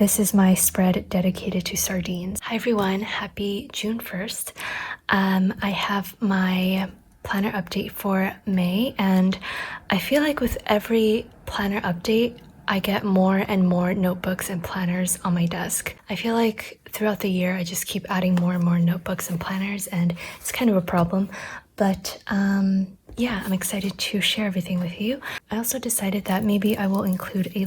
This is my spread dedicated to sardines. Hi everyone, happy June 1st. I have my planner update for May, and I feel like with every planner update, I get more and more notebooks and planners on my desk. I feel like throughout the year, I just keep adding more and more notebooks and planners, and it's kind of a problem. But yeah, I'm excited to share everything with you. I also decided that maybe I will include a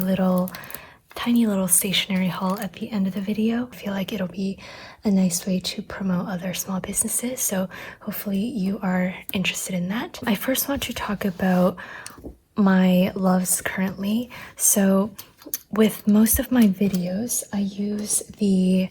tiny little stationery haul at the end of the video. I feel like it'll be a nice way to promote other small businesses, so hopefully you are interested in that. I first want to talk about my loves currently. So with most of my videos, I use the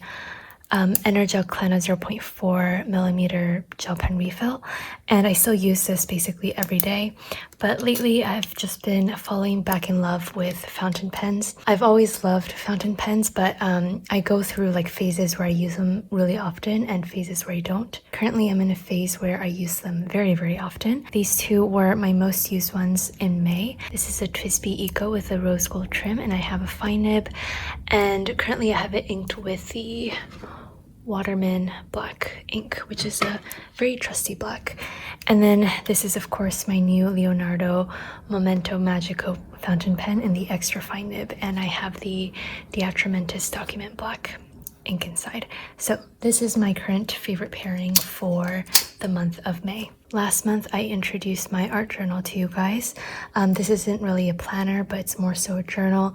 Energel Clena 0.4 millimeter gel pen refill, and I still use this basically every day. But lately I've just been falling back in love with fountain pens. I've always loved fountain pens, but I go through like phases where I use them really often and phases where I don't. Currently I'm in a phase where I use them very, very often. These two were my most used ones in May. This is a Twisby Eco with a rose gold trim, and I have a fine nib, and currently I have it inked with the Waterman black ink, which is a very trusty black. And then this is of course my new Leonardo Momento Magico fountain pen in the extra fine nib, and I have the Diatramentis document black ink inside. So this is my current favorite pairing for the month of May. Last month I introduced my art journal to you guys. This isn't really a planner, but it's more so a journal.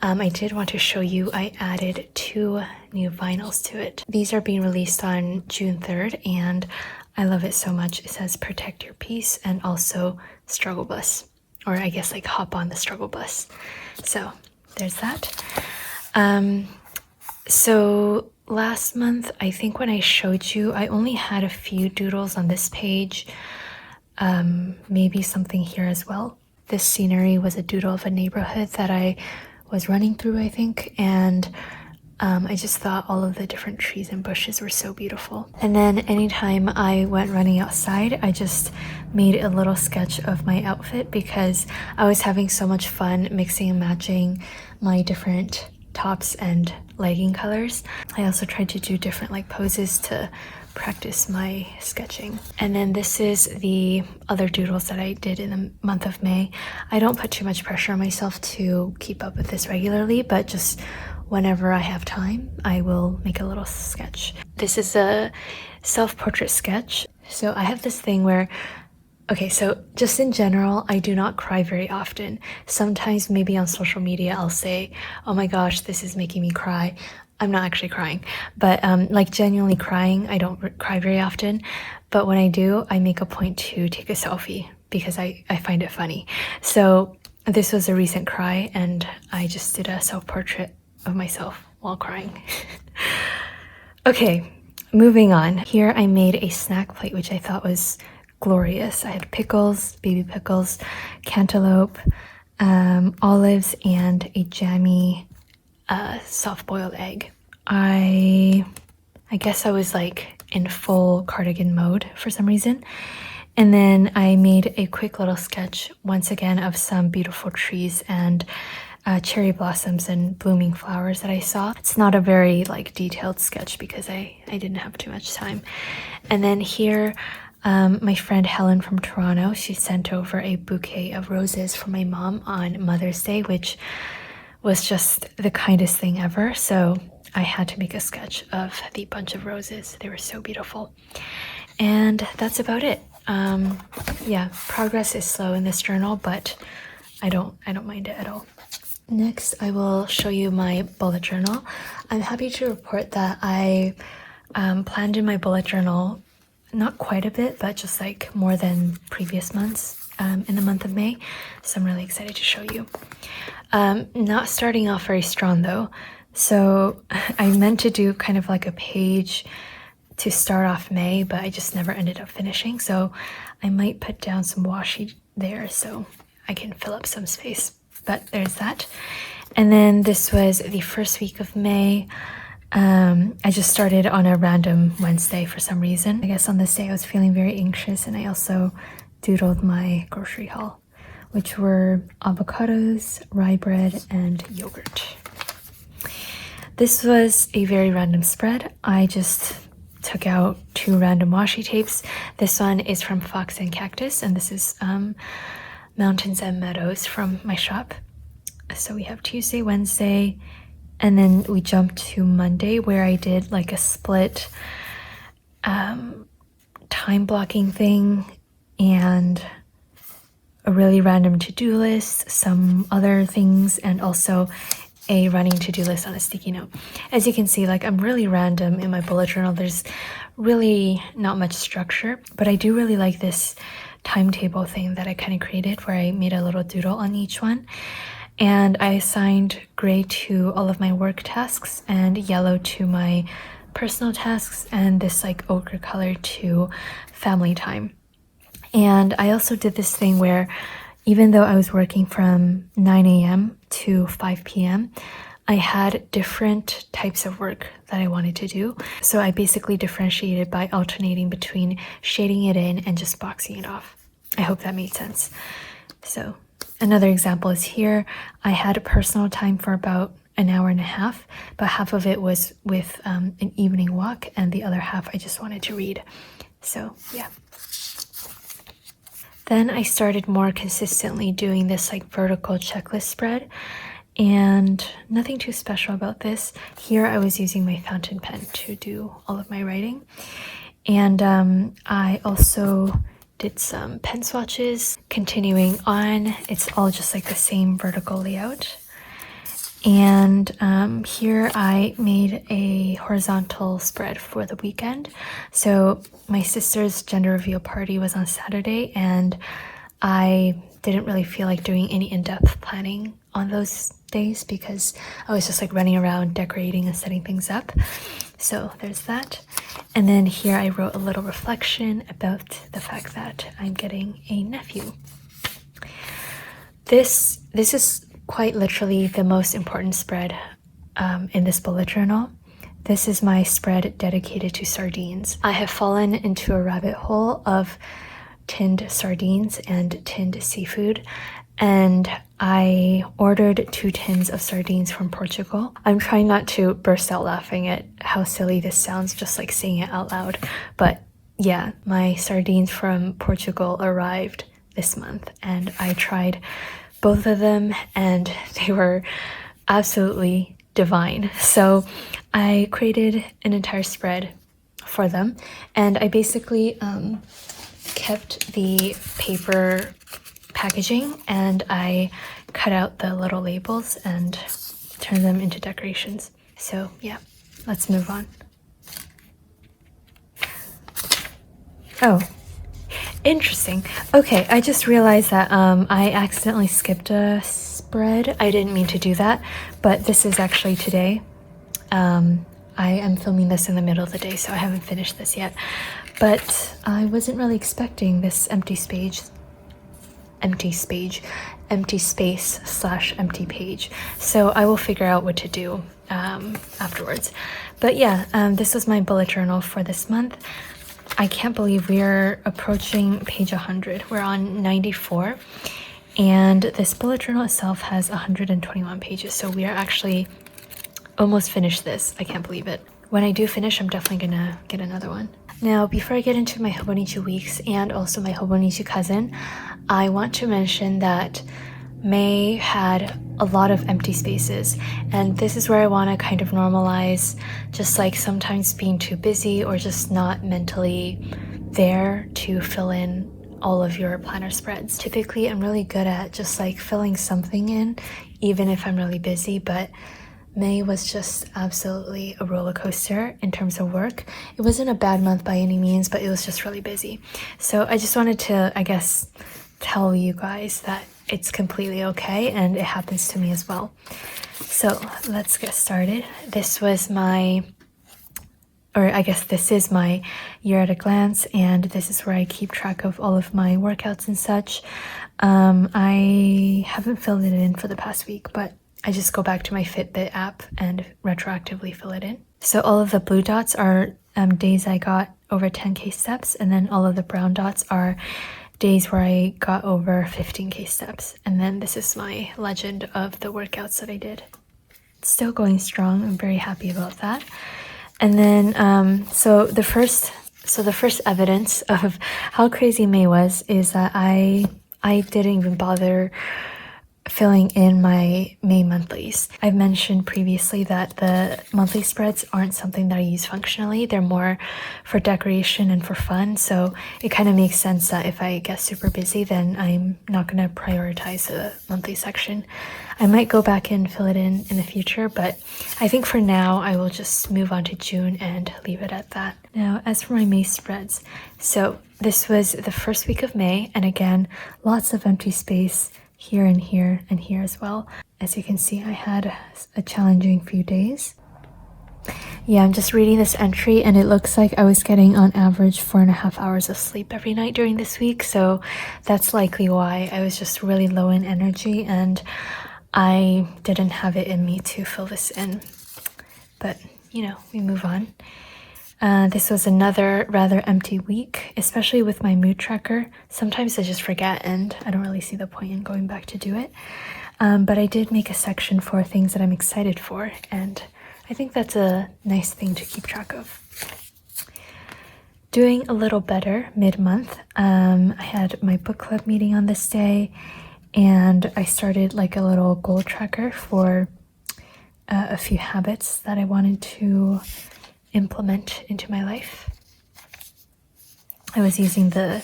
I did want to show you I added 2 new vinyls to it. These are being released on June 3rd, and I love it so much. It says protect your peace and also struggle bus, or I guess like hop on the struggle bus. So there's that. So last month, I think when I showed you, I only had a few doodles on this page, maybe something here as well. This scenery was a doodle of a neighborhood that I was running through, I think, and I just thought all of the different trees and bushes were so beautiful. And then anytime I went running outside, I just made a little sketch of my outfit because I was having so much fun mixing and matching my different tops and legging colors. I also tried to do different like poses to practice my sketching. And then this is the other doodles that I did in the month of May. I don't put too much pressure on myself to keep up with this regularly, but just whenever I have time, I will make a little sketch. This is a self-portrait sketch. So I have this thing where, okay, so just in general, I do not cry very often. Sometimes maybe on social media, I'll say, oh my gosh, this is making me cry. I'm not actually crying, but like genuinely crying, I don't cry very often. But when I do, I make a point to take a selfie because I find it funny. So this was a recent cry, and I just did a self-portrait of myself while crying. Okay, moving on. Here I made a snack plate, which I thought was glorious. I had pickles, baby pickles, cantaloupe, olives, and a jammy soft-boiled egg. I guess I was like in full cardigan mode for some reason. And then I made a quick little sketch once again of some beautiful trees and cherry blossoms and blooming flowers that I saw. It's not a very like detailed sketch because I didn't have too much time. And then here my friend Helen from Toronto, she sent over a bouquet of roses for my mom on Mother's Day, which was just the kindest thing ever. So I had to make a sketch of the bunch of roses. They were so beautiful. And that's about it. Yeah, progress is slow in this journal, but I don't mind it at all. Next, I will show you my bullet journal. I'm happy to report that I planned in my bullet journal not quite a bit, but just like more than previous months in the month of May. So I'm really excited to show you. Not starting off very strong though. So I meant to do kind of like a page to start off May, but I just never ended up finishing. So I might put down some washi there so I can fill up some space. But there's that. And then this was the first week of May. I just started on a random Wednesday for some reason. I guess on this day I was feeling very anxious, and I also doodled my grocery haul, which were avocados, rye bread, and yogurt. This was a very random spread. I just took out 2 random washi tapes. This one is from Fox and Cactus, and this is Mountains and Meadows from my shop. So we have Tuesday, Wednesday, and then we jumped to Monday, where I did like a split time blocking thing and a really random to-do list, some other things, and also a running to-do list on a sticky note. As you can see, like, I'm really random in my bullet journal. There's really not much structure, but I do really like this timetable thing that I kind of created, where I made a little doodle on each one. And I assigned gray to all of my work tasks and yellow to my personal tasks, and this like ochre color to family time. And I also did this thing where, even though I was working from 9 a.m. to 5 p.m., I had different types of work that I wanted to do. So I basically differentiated by alternating between shading it in and just boxing it off. I hope that made sense. So another example is here. I had a personal time for about an hour and a half, but half of it was with an evening walk, and the other half I just wanted to read. So yeah. Then I started more consistently doing this like vertical checklist spread, and nothing too special about this. Here I was using my fountain pen to do all of my writing, and I also did some pen swatches. Continuing on, it's all just like the same vertical layout. And here I made a horizontal spread for the weekend. So my sister's gender reveal party was on Saturday, and I didn't really feel like doing any in-depth planning on those days because I was just like running around decorating and setting things up. So there's that. And then here I wrote a little reflection about the fact that I'm getting a nephew. This is quite literally the most important spread in this bullet journal. This is my spread dedicated to sardines. I have fallen into a rabbit hole of tinned sardines and tinned seafood, and I ordered 2 tins of sardines from Portugal. I'm trying not to burst out laughing at how silly this sounds, just like saying it out loud, but yeah, my sardines from Portugal arrived this month, and I tried both of them and they were absolutely divine. So I created an entire spread for them, and I basically kept the paper packaging and I cut out the little labels and turned them into decorations. So yeah, let's move on. Oh, interesting. Okay, I just realized that I accidentally skipped a spread. I didn't mean to do that, but this is actually today. I am filming this in the middle of the day, so I haven't finished this yet. But I wasn't really expecting this empty space / empty page. So I will figure out what to do afterwards. But yeah, this was my bullet journal for this month. I can't believe we're approaching page 100. We're on 94, and this bullet journal itself has 121 pages, so we are actually almost finished this. I can't believe it. When I do finish, I'm definitely gonna get another one. Now, before I get into my Hobonichi Weeks and also my Hobonichi Cousin, I want to mention that May had a lot of empty spaces, and this is where I want to kind of normalize just like sometimes being too busy or just not mentally there to fill in all of your planner spreads. Typically I'm really good at just like filling something in even if I'm really busy, but May was just absolutely a roller coaster in terms of work. It wasn't a bad month by any means, but it was just really busy. So I just wanted to, I guess, tell you guys that it's completely okay, and it happens to me as well. So let's get started. This is my year at a glance, and this is where I keep track of all of my workouts and such. I haven't filled it in for the past week, but I just go back to my Fitbit app and retroactively fill it in. So all of the blue dots are days I got over 10k steps, and then all of the brown dots are days where I got over 15k steps. And then this is my legend of the workouts that I did. still going strong. I'm very happy about that. And then so the first evidence of how crazy May was is that I didn't even bother filling in my May monthlies. I've mentioned previously that the monthly spreads aren't something that I use functionally. They're more for decoration and for fun. So it kind of makes sense that if I get super busy, then I'm not going to prioritize the monthly section. I might go back and fill it in the future, but I think for now I will just move on to June and leave it at that. Now, as for my May spreads, so this was the first week of May, and again, lots of empty space here and here and here as well. As you can see, I had a challenging few days. Yeah, I'm just reading this entry and it looks like I was getting on average 4.5 hours of sleep every night during this week, so that's likely why. I was just really low in energy and I didn't have it in me to fill this in. But, you know, we move on. This was another rather empty week, especially with my mood tracker. Sometimes I just forget and I don't really see the point in going back to do it. But I did make a section for things that I'm excited for, and I think that's a nice thing to keep track of. Doing a little better mid-month. I had my book club meeting on this day, and I started like a little goal tracker for a few habits that I wanted to implement into my life. I was using the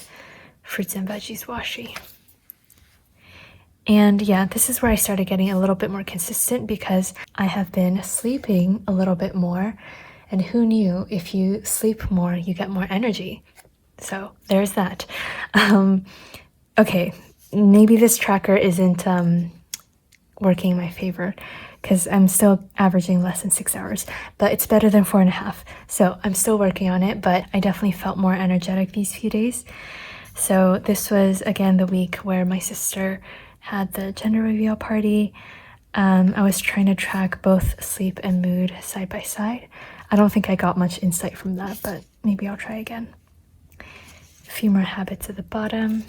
fruits and veggies washi. And yeah, this is where I started getting a little bit more consistent because I have been sleeping a little bit more. And who knew if you sleep more, you get more energy. So there's that. Okay, maybe this tracker isn't working in my favor because I'm still averaging less than 6 hours, but it's better than 4.5. So I'm still working on it, but I definitely felt more energetic these few days. So this was again the week where my sister had the gender reveal party. I was trying to track both sleep and mood side by side. I don't think I got much insight from that, but maybe I'll try again. A few more habits at the bottom.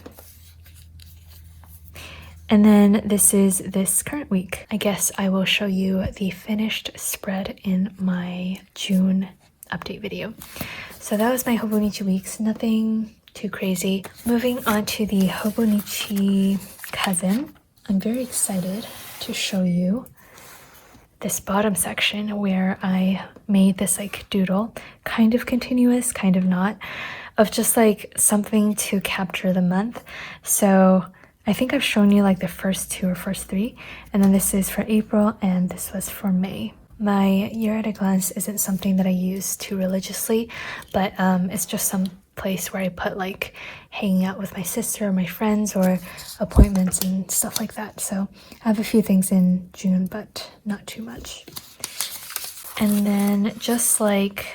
And then this is this current week. I guess I will show you the finished spread in my June update video. So that was my Hobonichi Weeks, nothing too crazy. Moving on to the Hobonichi Cousin. I'm very excited to show you this bottom section where I made this like doodle, kind of continuous, kind of not, of just like something to capture the month. So I think I've shown you like the first 2 or first 3, and then this is for April and this was for May. My year at a glance isn't something that I use too religiously, but it's just some place where I put like hanging out with my sister or my friends or appointments and stuff like that. So I have a few things in June, but not too much. And then just like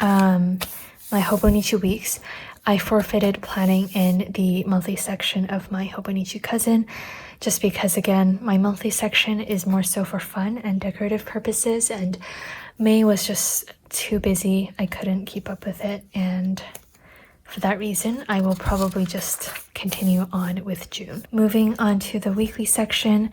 my Hobonichi Weeks, I forfeited planning in the monthly section of my Hobonichi Cousin just because, again, my monthly section is more so for fun and decorative purposes, and May was just too busy. I couldn't keep up with it, and for that reason, I will probably just continue on with June. Moving on to the weekly section,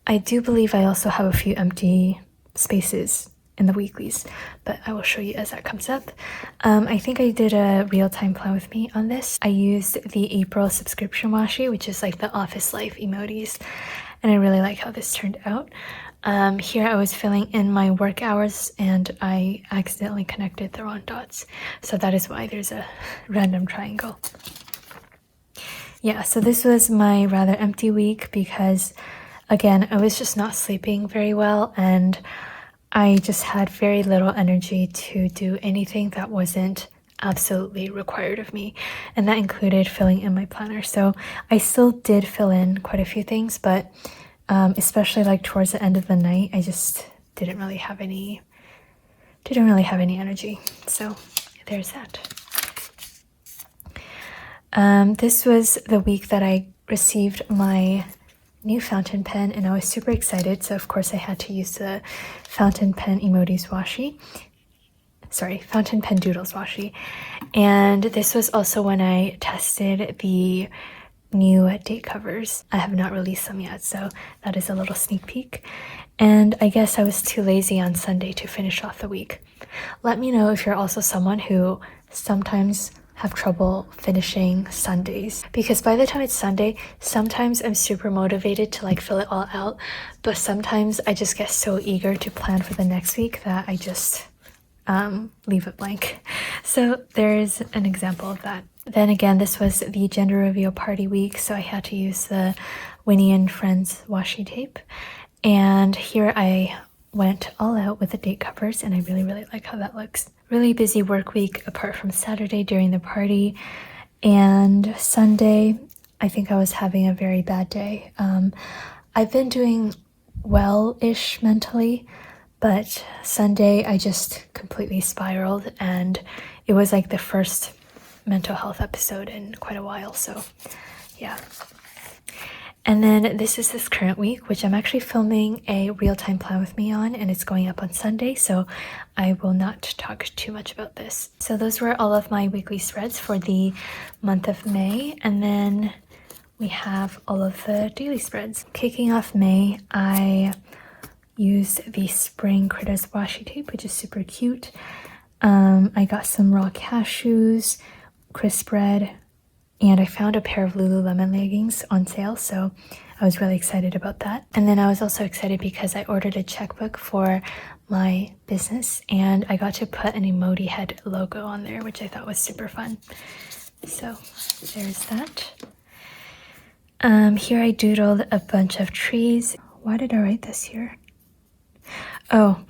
I do believe I also have a few empty spaces in the weeklies, but I will show you as that comes up. I think I did a real-time plan with me on this. I used the April subscription washi, which is like the office life emojis, and I really like how this turned out. Here I was filling in my work hours and I accidentally connected the wrong dots, so that is why there's a random triangle. Yeah, so this was my rather empty week because, again, I was just not sleeping very well and I just had very little energy to do anything that wasn't absolutely required of me, and that included filling in my planner. So I still did fill in quite a few things, but especially like towards the end of the night, I just didn't really have any energy. So there's that. This was the week that I received my new fountain pen and I was super excited, so of course I had to use the fountain pen emojis washi. Sorry, fountain pen doodles washi. And this was also when I tested the new date covers. I have not released them yet, so that is a little sneak peek. And I guess I was too lazy on Sunday to finish off the week. Let me know if you're also someone who sometimes have trouble finishing Sundays, because by the time it's Sunday, sometimes I'm super motivated to like fill it all out, but sometimes I just get so eager to plan for the next week that I just leave it blank. So there's an example of that. Then again, this was the gender reveal party week, so I had to use the Winnie and Friends washi tape. And here I went all out with the date covers, and I really like how that looks. Really busy work week apart from Saturday during the party, and Sunday I think I was having a very bad day. I've been doing well-ish mentally, but Sunday I just completely spiraled, and it was like the first mental health episode in quite a while, so yeah. And then this is this current week, which I'm actually filming a real-time plan with me on, and it's going up on Sunday, so I will not talk too much about this. So those were all of my weekly spreads for the month of May, and then we have all of the daily spreads. Kicking off May, I used the Spring Critters washi tape, which is super cute. I got some raw cashews, crisp bread, and I found a pair of Lululemon leggings on sale, so I was really excited about that. And then I was also excited because I ordered a checkbook for my business, and I got to put an emoji head logo on there, which I thought was super fun. So there's that. Here I doodled a bunch of trees. Why did I write this here? Oh,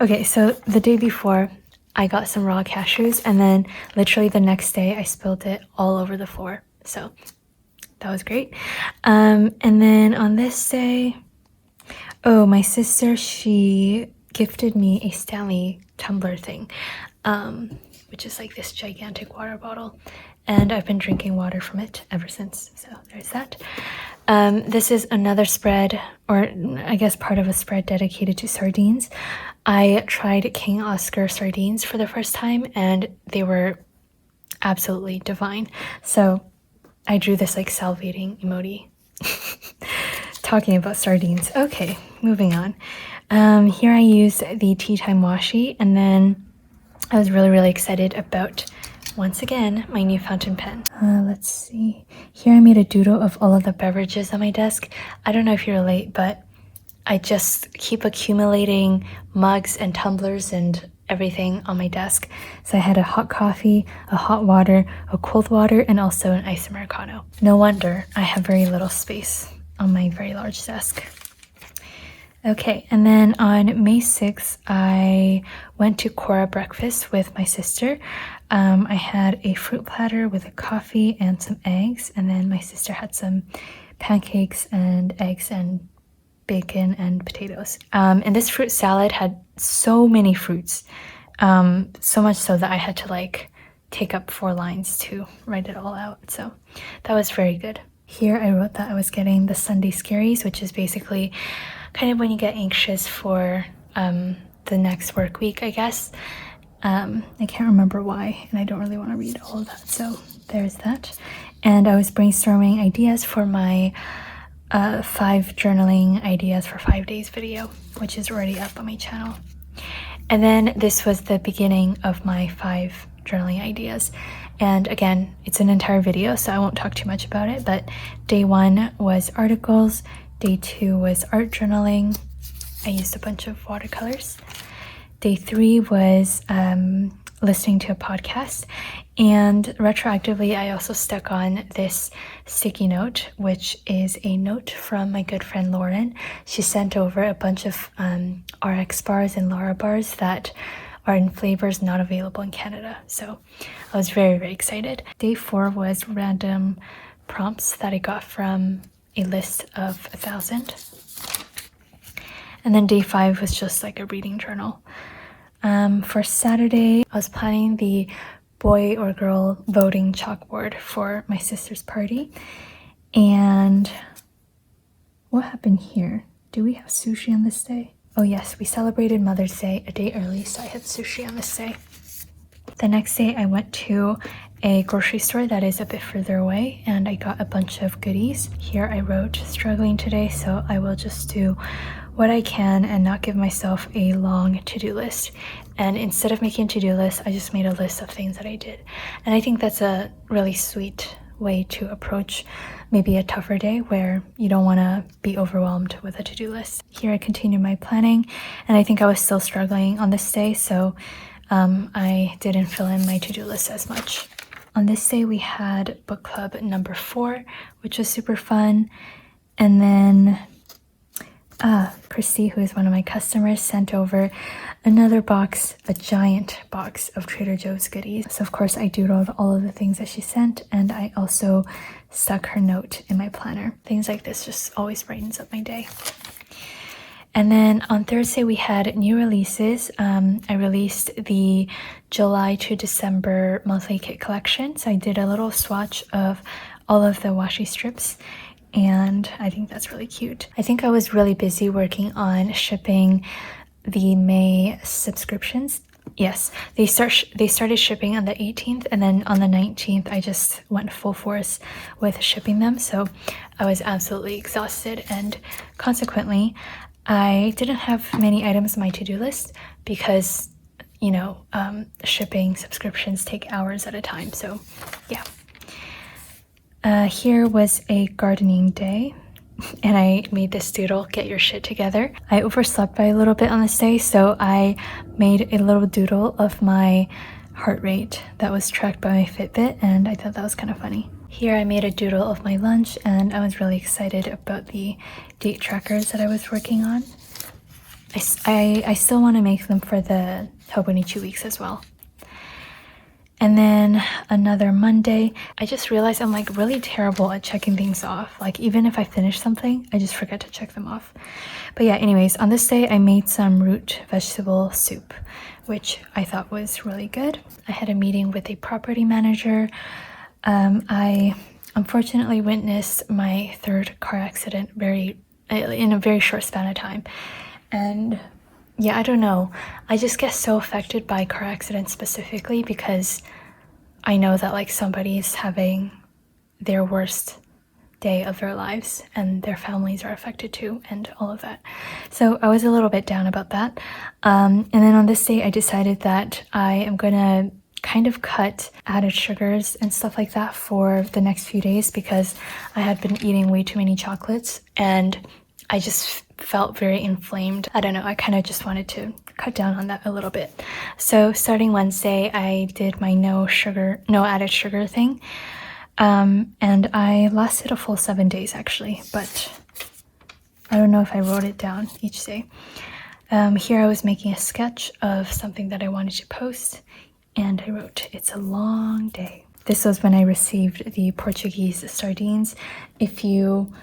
okay, so the day before, I got some raw cashews, and then literally the next day I spilled it all over the floor. So that was great. And then on this day, oh, my sister, she gifted me a Stanley tumbler thing, which is like this gigantic water bottle. And I've been drinking water from it ever since. So there's that. This is another spread, or I guess part of a spread dedicated to sardines. I tried King Oscar sardines for the first time, and they were absolutely divine. So I drew this like salivating emoji talking about sardines. Okay, moving on. Here I used the Tea Time washi, and then I was really excited about, once again, my new fountain pen. Let's see. Here I made a doodle of all of the beverages on my desk. I don't know if you relate, but I just keep accumulating mugs and tumblers and everything on my desk. So I had a hot coffee, a hot water, a cold water, and also an iced Americano. No wonder I have very little space on my very large desk. Okay, and then on May 6th, I went to Cora breakfast with my sister. I had a fruit platter with a coffee and some eggs, and then my sister had some pancakes and eggs and bacon and potatoes. And this fruit salad had so many fruits, so much so that I had to like take up 4 lines to write it all out. So that was very good. Here I wrote that I was getting the Sunday scaries, which is basically kind of when you get anxious for the next work week, I guess. I can't remember why, and I don't really want to read all of that, so there's that. And I was brainstorming ideas for my 5 journaling ideas for 5 days video, which is already up on my channel. And then this was the beginning of my 5 journaling ideas. And again, it's an entire video, so I won't talk too much about it, but day 1 was articles, day 2 was art journaling. I used a bunch of watercolors. Day 3 was listening to a podcast, and retroactively I also stuck on this sticky note, which is a note from my good friend Lauren. She sent over a bunch of RX bars and Lara bars that are in flavors not available in Canada, so I was very excited. Day 4 was random prompts that I got from a list of 1,000, and then day 5 was just like a reading journal. For Saturday, I was planning the boy or girl voting chalkboard for my sister's party. And what happened here? Do we have sushi on this day? Oh yes, we celebrated Mother's Day a day early, so I had sushi on this day. The next day I went to a grocery store that is a bit further away, and I got a bunch of goodies. Here I wrote struggling today, so I will just do what I can and not give myself a long to-do list. And instead of making a to-do list, I just made a list of things that I did. And I think that's a really sweet way to approach maybe a tougher day where you don't want to be overwhelmed with a to-do list. Here I continued my planning, and I think I was still struggling on this day, so I didn't fill in my to-do list as much. On this day we had book club number 4, which was super fun. And then Christy, who is one of my customers, sent over another box, a giant box of Trader Joe's goodies. So of course I doodled all of the things that she sent, and I also stuck her note in my planner. Things like this just always brightens up my day. And then on Thursday we had new releases. I released the July to December monthly kit collection. So I did a little swatch of all of the washi strips, and I think that's really cute. I think I was really busy working on shipping the May subscriptions. Yes, they started shipping on the 18th, and then on the 19th I just went full force with shipping them. So I was absolutely exhausted, and consequently I didn't have many items on my to-do list because, you know, shipping subscriptions take hours at a time. So yeah. Here was a gardening day, and I made this doodle, "Get your shit together." I overslept by a little bit on this day, so I made a little doodle of my heart rate that was tracked by my Fitbit, and I thought that was kind of funny. Here I made a doodle of my lunch, and I was really excited about the date trackers that I was working on. I still want to make them for the Hobonichi Weeks as well. And then another Monday, I just realized I'm like really terrible at checking things off. Like even if I finish something, I just forget to check them off. But yeah, anyways, on this day I made some root vegetable soup, which I thought was really good. I had a meeting with a property manager. I unfortunately witnessed my 3rd car accident in a very short span of time. And yeah, I don't know. I just get so affected by car accidents specifically because I know that like somebody's having their worst day of their lives and their families are affected too and all of that. So I was a little bit down about that. And then on this day I decided that I am gonna kind of cut added sugars and stuff like that for the next few days because I had been eating way too many chocolates and I just felt very inflamed. I don't know, I kind of just wanted to cut down on that a little bit. So starting Wednesday, I did my no added sugar thing. And I lasted a full 7 days actually, but I don't know if I wrote it down each day. Here I was making a sketch of something that I wanted to post, and I wrote, "It's a long day." This was when I received the Portuguese sardines. If you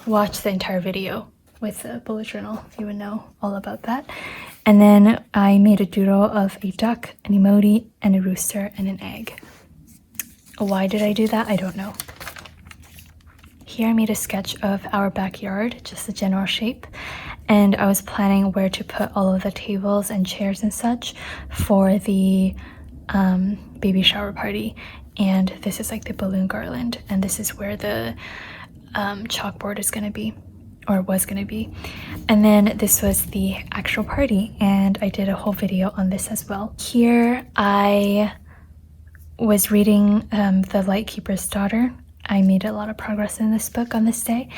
watch the entire video with the bullet journal, you would know all about that. And then I made a doodle of a duck, an emoji, and a rooster, and an egg. Why did I do that? I don't know. Here I made a sketch of our backyard, just the general shape, and I was planning where to put all of the tables and chairs and such for the baby shower party. And this is like the balloon garland, and this is where the chalkboard is going to be, or was going to be. And then this was the actual party, and I did a whole video on this as well. Here I was reading The Lightkeeper's Daughter. I made a lot of progress in this book on this day.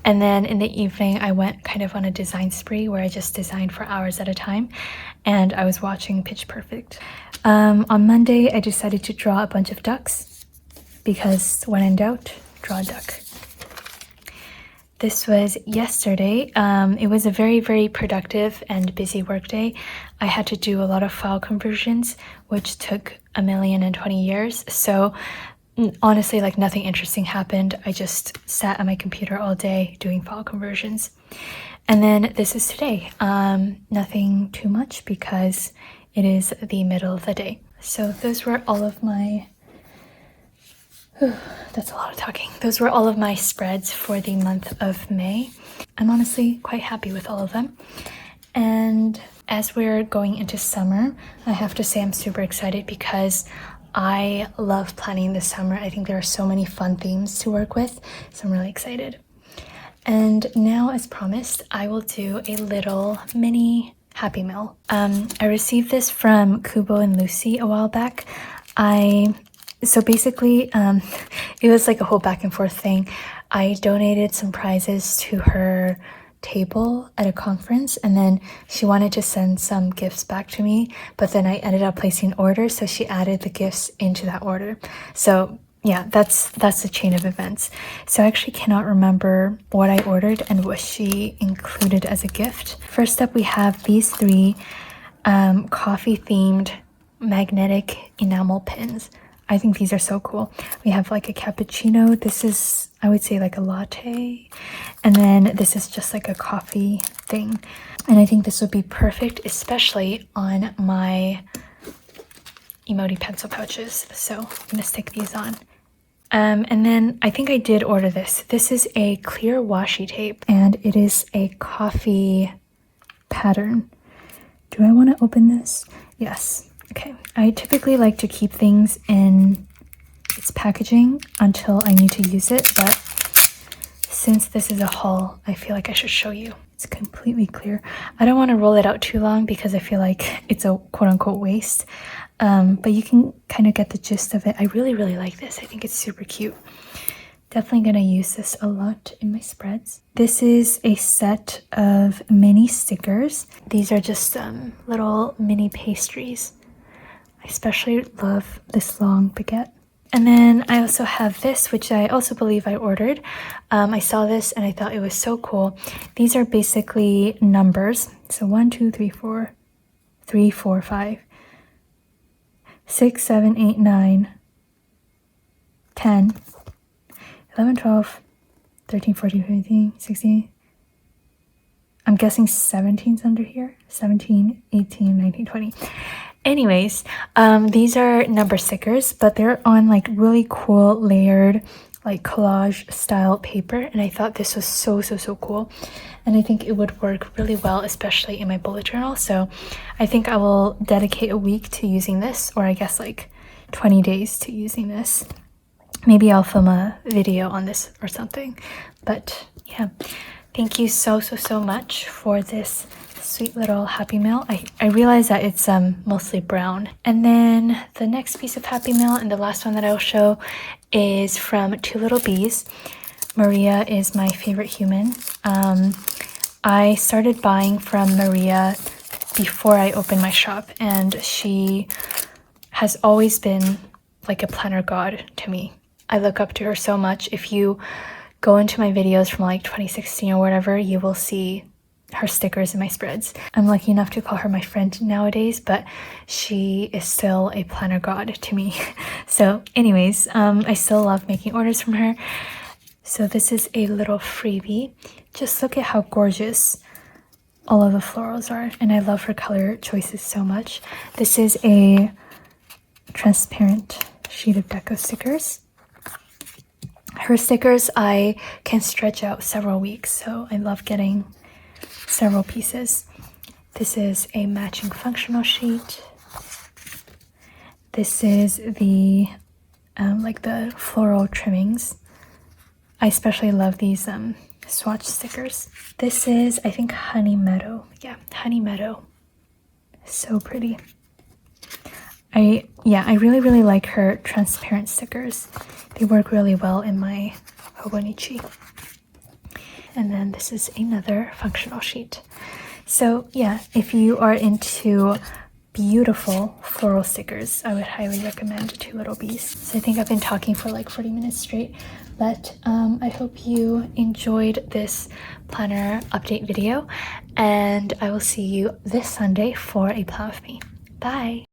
And then in the evening I went kind of on a design spree where I just designed for hours at a time, and I was watching Pitch Perfect. On Monday I decided to draw a bunch of ducks because when in doubt, draw a duck. This was yesterday. It was a very, very productive and busy work day. I had to do a lot of file conversions, which took 1,020 years. So honestly, like nothing interesting happened. I just sat at my computer all day doing file conversions. And then this is today. Nothing too much because it is the middle of the day. So those were all of my that's a lot of talking. Those were all of my spreads for the month of May. I'm honestly quite happy with all of them. And as we're going into summer, I have to say I'm super excited because I love planning this summer. I think there are so many fun themes to work with, so I'm really excited. And now, as promised, I will do a little mini Happy Meal. I received this from Kubo and Lucy a while back. So basically, it was like a whole back and forth thing. I donated some prizes to her table at a conference, and then she wanted to send some gifts back to me, but then I ended up placing orders, so she added the gifts into that order. So yeah, that's the chain of events. So I actually cannot remember what I ordered and what she included as a gift. First up, we have these 3 coffee themed magnetic enamel pins. I think these are so cool. We have like a cappuccino. This is, I would say, like a latte. And then this is just like a coffee thing. And I think this would be perfect, especially on my emoji pencil pouches. So I'm gonna stick these on. And then I think I did order this. This is a clear washi tape, and it is a coffee pattern. Do I want to open this? Yes. Okay. I typically like to keep things in its packaging until I need to use it, but since this is a haul, I feel like I should show you. It's completely clear. I don't want to roll it out too long because I feel like it's a quote-unquote waste. But you can kind of get the gist of it. I really like this. I think it's super cute. Definitely gonna use this a lot in my spreads. This is a set of mini stickers. These are just little mini pastries. I especially love this long baguette. And then I also have this, which I also believe I ordered. I saw this and I thought it was so cool. These are basically numbers. So 1, 2, 3, 4, 3, 4, 5, 6, 7, 8, 9, 10, 11, 12, 13, 14, 15, 16. I'm guessing 17's under here. 17, 18, 19, 20. Anyways, these are number stickers, but they're on like really cool layered like collage style paper, and I thought this was so cool, and I think it would work really well, especially in my bullet journal. So I think I will dedicate a week to using this, or I guess like 20 days to using this. Maybe I'll film a video on this or something. But yeah, thank you so much for this sweet little Happy Meal. I realize that it's mostly brown. And then the next piece of Happy Meal, and the last one that I'll show, is from Two Little Bees. Maria is my favorite human. I started buying from Maria before I opened my shop, and she has always been like a planner god to me. I look up to her so much. If you go into my videos from like 2016 or whatever, you will see her stickers in my spreads. I'm lucky enough to call her my friend nowadays, but she is still a planner god to me. So anyways, I still love making orders from her. So this is a little freebie. Just look at how gorgeous all of the florals are, and I love her color choices so much. This is a transparent sheet of deco stickers. Her stickers I can stretch out several weeks, so I love getting several pieces. This is a matching functional sheet. This is the like the floral trimmings. I especially love these swatch stickers. This is, I think, Honey Meadow. Yeah, Honey Meadow. So pretty. I really like her transparent stickers. They work really well in my Hobonichi. And then this is another functional sheet. So yeah, if you are into beautiful floral stickers, I would highly recommend Two Little Bees. So I think I've been talking for like 40 minutes straight, but I hope you enjoyed this planner update video, and I will see you this Sunday for a plan with me. Bye!